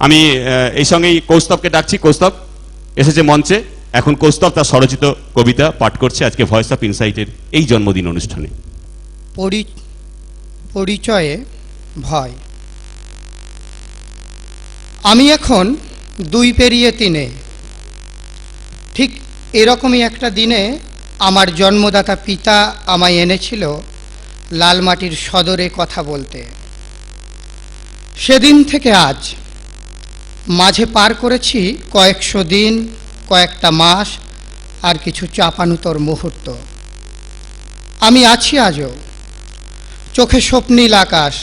আমি এই সঙ্গেই কৌস্তবকে ডাকছি। কৌস্তব এসেছে মঞ্চে। এখন কৌস্তব তার স্বরচিত কবিতা পাঠ করছে আজকে ভয়েস অফ ইনসাইটের এই জন্মদিন অনুষ্ঠানে। পরিচয়ে ভয়। আমি এখন 2 পেরিয়ে 3-এ। ঠিক এরকমই একটা দিনে আমার জন্মদাতা পিতা আমায় এনেছিল লালমাটির সদরে কথা বলতে। সেদিন থেকে আজ মাঝে পার করেছি কয়েকশো দিন, কয়েকটা মাস আর কিছু চাপানুতর মুহূর্ত। আমি আছি আজও, চোখে স্বপ্নীল আকাশ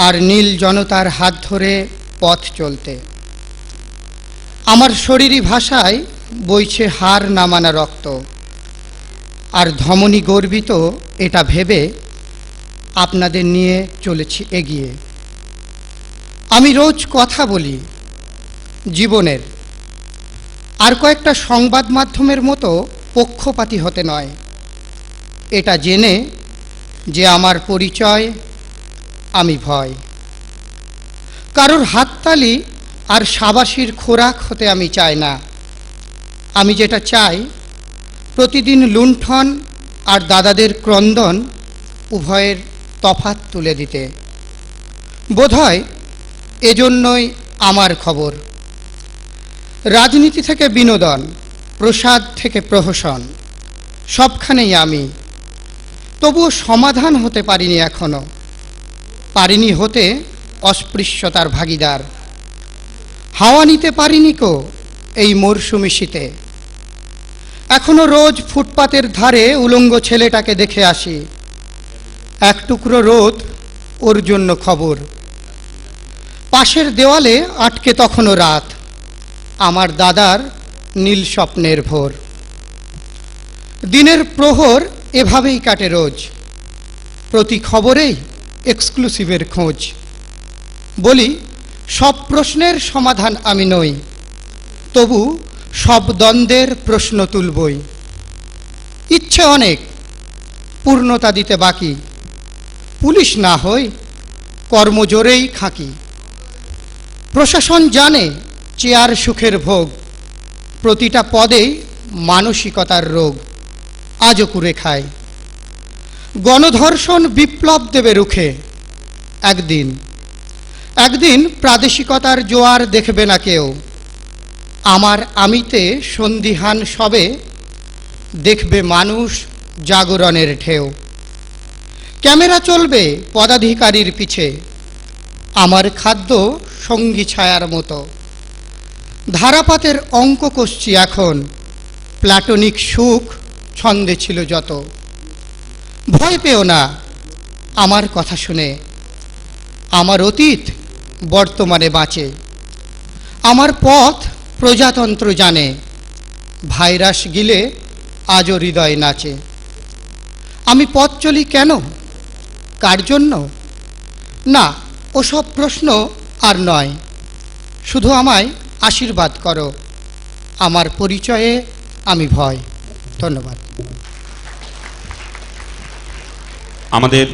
আর নীল জনতার হাত ধরে পথ চলতে। আমার শরীরী ভাষায় বইছে হার না মানা রক্ত, আর ধমনী গর্বিত এটা ভেবে আপনাদের নিয়ে চলেছি এগিয়ে। আমি রোজ কথা বলি জীবনের, আর কয়েকটা সংবাদ মাধ্যমের মতো পক্ষপাতী হতে নয়, এটা জেনে যে আমার পরিচয় আমি ভয়। কারোর হাততালি আর শাবাশির খোরাক হতে আমি চাই না। আমি যেটা চাই, প্রতিদিন লুণ্ঠন আর দাদাদের ক্রন্দন উভয়ের তফাৎ তুলে দিতে। বোধহয় এজন্যই আমার খবর। রাজনীতি থেকে বিনোদন, প্রসাদ থেকে প্রহসন, সবখানেই আমি। তবুও সমাধান হতে পারিনি এখনো, পারিনি হতে অস্পৃশ্যতার ভাগিদার। হাওয়া নিতে পারিনি কো এই মরশুমি শীতে। এখনো রোজ ফুটপাতের ধারে উলঙ্গ ছেলেটাকে দেখে আসি। এক টুকরো রোদ ওর জন্য খবর। পাশের দেওয়ালে আটকে তখনও রাত, আমার দাদার নীল স্বপ্নের ভোর। দিনের প্রহর এভাবেই কাটে রোজ, প্রতি খবরেই এক্সক্লুসিভের খোঁজ। বলি সব প্রশ্নের সমাধান আমি নই, তবু সব দ্বন্দ্বের প্রশ্ন তুলবই। ইচ্ছে অনেক, পূর্ণতা দিতে বাকি। পুলিশ না হই, কর্মজোরেই খাঁকি। প্রশাসন জানে চেয়ার সুখের ভোগ, প্রতিটা পদেই মানসিকতার রোগ আজও কুরে খায়। গণধর্ষণ বিপ্লব দেবে রুখে একদিন। একদিন প্রাদেশিকতার জোয়ার দেখবে না কেউ। আমার আমিতে সন্দিহান সবে দেখবে মানুষ জাগরণের ঢেউ। ক্যামেরা চলবে পদাধিকারীর পিছে, আমার খাদ্য সঙ্গী ছায়ার মতো। ধারাপাতের অঙ্ক কষছি এখন, প্লাটনিক সুখ ছন্দে ছিল যত। ভয় পেও না আমার কথা শুনে, আমার অতীত বর্তমানে বাঁচে। আমার পথ প্রজাতন্ত্র জানে, ভাইরাস গিলে আজও হৃদয় নাচে। আমি পথ চলি কেন, কার জন্য? না, ওসব প্রশ্ন আর নয়। শুধু আমায় আশীর্বাদ করো, আমার পরিচয়ে আমি ভয়। ধন্যবাদ। আমাদের